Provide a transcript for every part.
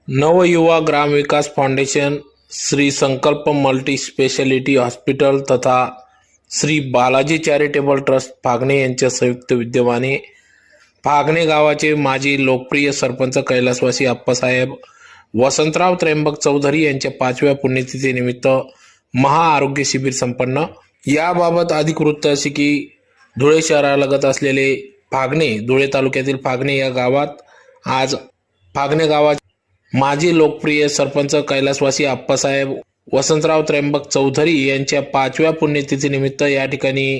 नवयुवा ग्राम विकास foundation, Shri संकल्प multi speciality hospital तथा Shri Balaji charitable trust Phagne यांच्या संयुक्त विद्यमाने फागणे गावाचे माजी लोकप्रिय सरपंच कैलासवासी अप्पासाहेब वसंतराव त्र्यंबक चौधरी यांच्या 5व्या पुण्यतिथीनिमित्त महाआरोग्य शिबिर संपन्न। याबाबत अधिक वृत्त असे की धुळे शहरालगत असलेले फागणे, धुळे तालुक्यातील फागणे या गावात आज फागणे गावाचे माजी लोकप्रिय सरपंच कैलासवासी अप्पासाहेब वसंतराव त्र्यंबक चौधरी यांच्या 5व्या पुण्यतिथीनिमित्त या ठिकाणी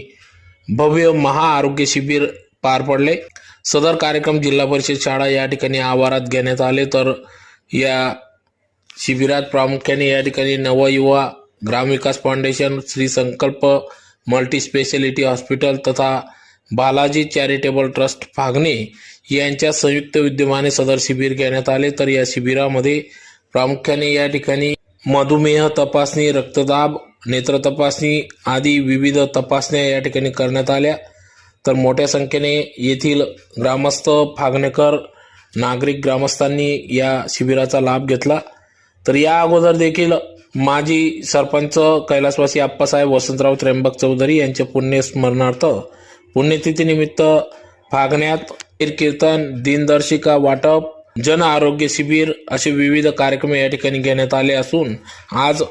भव्य महाआरोग्य शिबिर पार पडले। सदर कार्यक्रम जिल्हा परिषद शाळा या ठिकाणी आवारात घेण्यात आले। तर या शिबिरात प्रामुख्याने या ठिकाणी नवयुवा ग्राम विकास फाउंडेशन, श्री संकल्प मल्टी स्पेशलिटी हॉस्पिटल तथा बालाजी चॅरिटेबल ट्रस्ट फागणे यांच्या संयुक्त विद्यमाने सदर शिबिर घेण्यात आले। तर या शिबिरामध्ये प्रामुख्याने या ठिकाणी मधुमेह तपासणी, रक्तदाब, नेत्र तपासणी आदी विविध तपासण्या या ठिकाणी करण्यात आल्या। तर मोठ्या संख्येने येथील ग्रामस्थ, फागणेकर, नागरिक ग्रामस्थांनी या शिबिराचा लाभ घेतला। तर या अगोदर देखील माजी सरपंच कैलासवासी अप्पासाहेब वसंतराव त्र्यंबक चौधरी यांच्या पुण्यस्मरणार्थ पुण्यतिथीनिमित्त फागण्यात कीर्तन, दिनदर्शिका वाटप, जन आरोग्य शिबिर असे विविध कार्यक्रम या ठिकाणी घेण्यात आले असून आज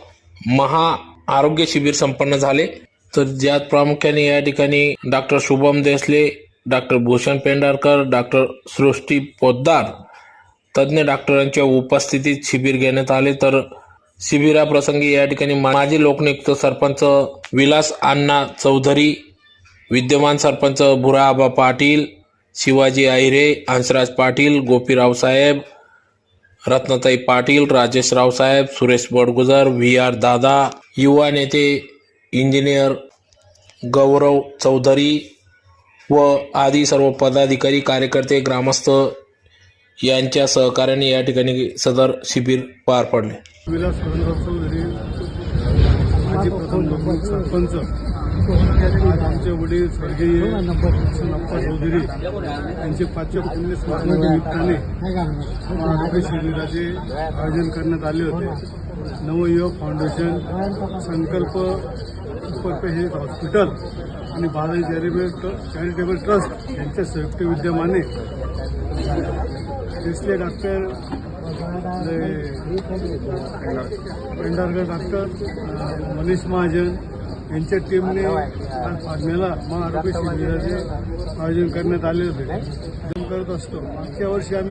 महा आरोग्य शिबिर संपन्न झाले। तर ज्यात प्रामुख्याने या ठिकाणी doctor Shubham Desale, doctor Bhushan Pendharkar, doctor Srishti Poddar तज्ञ डॉक्टरांच्या उपस्थितीत शिबिर घेण्यात आले। तर शिबिराप्रसंगी या ठिकाणी माजी लोकनियुक्त सरपंच विलास अण्णा चौधरी, विद्यमान सरपंच भुराबा पाटील, शिवाजी आहिरे, हंसराज पाटील, गोपीराव साहेब, रत्नताई पाटील, राजेश रावसाहेब, सुरेश बडगुजर, VR दादा, युवा नेते इंजिनियर गौरव चौधरी व आदी सर्व पदाधिकारी, कार्यकर्ते, ग्रामस्थ यांच्या सहकार्याने या ठिकाणी सदर शिबिर पार पडले। विलास चौधरी माजी प्रथम सरपंच, आमचे वडील स्वर्गीय अप्पा चौधरी यांचे 5व्या पुण्यस्मरणानिमित्ताने आरोग्य शिबिराचे आयोजन करण्यात आले होते। नवयुवक फाउंडेशन, संकल्प हॉस्पिटल आणि बालाजी चॅरिटेबल ट्रस्ट यांच्या संयुक्त विद्यमाने तिथले डॉक्टर पेंढारकर, डॉक्टर मनीष महाजन यांच्या टीमने फागण्याला महाआरोग्य शिबिराचे आयोजन करण्यात आले होते। करत असतो मागच्या वर्षी आम्ही